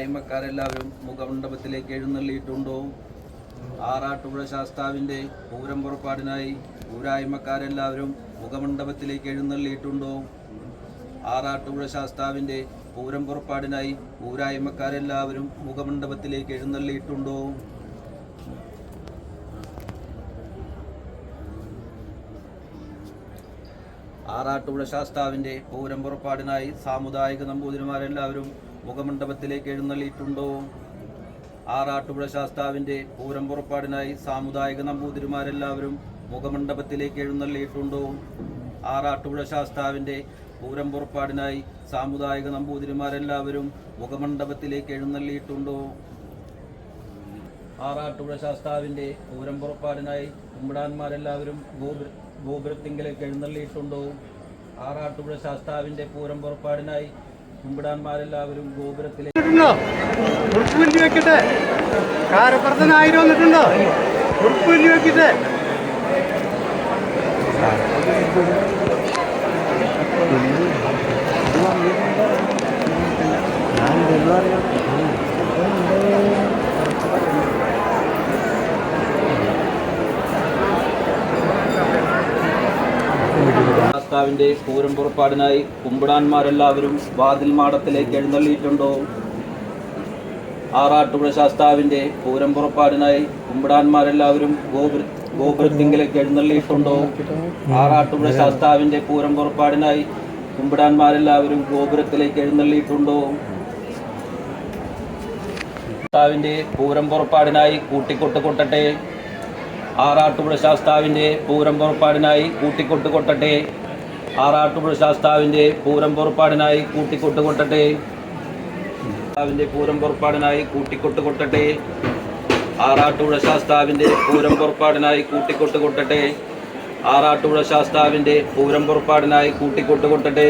ഊരായ്മക്കാരെല്ലാവരും മുഖമണ്ഡപത്തിലേക്ക് എഴുന്നള്ളിയിട്ടുണ്ടോ? ആറാട്ടുപുഴ ശാസ്താവിൻ്റെ പൂരം പുറപ്പാടിനായി ഊരായ്മക്കാരെല്ലാവരും മുഖമണ്ഡപത്തിലേക്ക് എഴുന്നള്ളിയിട്ടുണ്ടോ? ആറാട്ടുപുഴ ശാസ്താവിൻ്റെ പൂരം പുറപ്പാടിനായി ഊരായ്മക്കാരെല്ലാവരും മുഖമണ്ഡപത്തിലേക്ക് എഴുന്നള്ളിയിട്ടുണ്ടോ? ആറാട്ടുപുഴ ശാസ്താവിൻ്റെ പൂരം പുറപ്പാടിനായി സാമുദായിക നമ്പൂതിരിമാരെല്ലാവരും മുഖമണ്ഡപത്തിലേക്ക് എഴുന്നള്ളിയിട്ടുണ്ടോ? ആറാട്ടുപുഴ ശാസ്താവിൻ്റെ പൂരം പുറപ്പാടിനായി സാമുദായിക നമ്പൂതിരിമാരെല്ലാവരും മുഖമണ്ഡപത്തിലേക്ക് എഴുന്നള്ളിയിട്ടുണ്ടോ? ആറാട്ടുപുഴ ശാസ്താവിൻ്റെ പൂരം പുറപ്പാടിനായി സാമുദായിക നമ്പൂതിരിമാരെല്ലാവരും മുഖമണ്ഡപത്തിലേക്ക് എഴുന്നള്ളിയിട്ടുണ്ടോ? ആറാട്ടുപുഴ ശാസ്താവിൻ്റെ പൂരം പുറപ്പാടിനായി കുമ്പിടാന്മാരെല്ലാവരും ഗോപുരത്തിങ്കിലേക്ക് എഴുന്നള്ളിയിട്ടുണ്ടോ? ആറാട്ടുപുഴ ശാസ്താവിൻ്റെ പൂരം പുറപ്പാടിനായി കുമ്പിടാന്മാരെല്ലാവരും ഗോപുരത്തിലേക്ക് വെക്കട്ടെ. കാരപ്പുറത്തിനായിരം വന്നിട്ടുണ്ടോ? ഉറുപ്പുല്ലി വെക്കട്ടെ. ശാസ്താവിൻ്റെ പൂരം പുറപ്പാടിനായി കുമ്പിടാന്മാരെല്ലാവരും വാതിൽ മാടത്തിലേക്ക് എഴുന്നള്ളിയിട്ടുണ്ടോ? ആറാട്ടുപുഴ ശാസ്താവിൻ്റെ പൂരം പുറപ്പാടിനായി കുമ്പിടാന്മാരെല്ലാവരും ഗോപുരത്തിങ്കിലേക്ക് എഴുന്നള്ളിയിട്ടുണ്ടോ? ആറാട്ടുപുഴ ശാസ്താവിൻ്റെ പൂരം പുറപ്പാടിനായി കുമ്പിടാന്മാരെല്ലാവരും ഗോപുരത്തിലേക്ക് എഴുന്നള്ളിയിട്ടുണ്ടോ? ശാസ്താവിൻ്റെ പൂരം പുറപ്പാടിനായി കൂട്ടിക്കൊട്ട് കൊട്ടട്ടെ. ആറാട്ടുപുഴ ശാസ്താവിൻ്റെ പൂരം പുറപ്പാടിനായി കൂട്ടിക്കൊട്ട് കൊട്ടട്ടെ. ആറാട്ടുപുഴ ശാസ്താവിൻ്റെ പൂരം പുറപ്പാടിനായി കൂട്ടിക്കൊട്ട് കൊട്ടട്ടെ. ശാസ്താവിൻ്റെ പൂരം പുറപ്പാടിനായി കൂട്ടിക്കൊട്ട് കൊട്ടട്ടെ. ആറാട്ടുപുഴ ശാസ്താവിൻ്റെ പൂരം പുറപ്പാടിനായി കൂട്ടിക്കൊട്ട് കൊട്ടട്ടെ. ആറാട്ടുപുഴ ശാസ്താവിൻ്റെ പൂരം പുറപ്പാടിനായി കൂട്ടിക്കൊട്ട് കൊട്ടട്ടെ.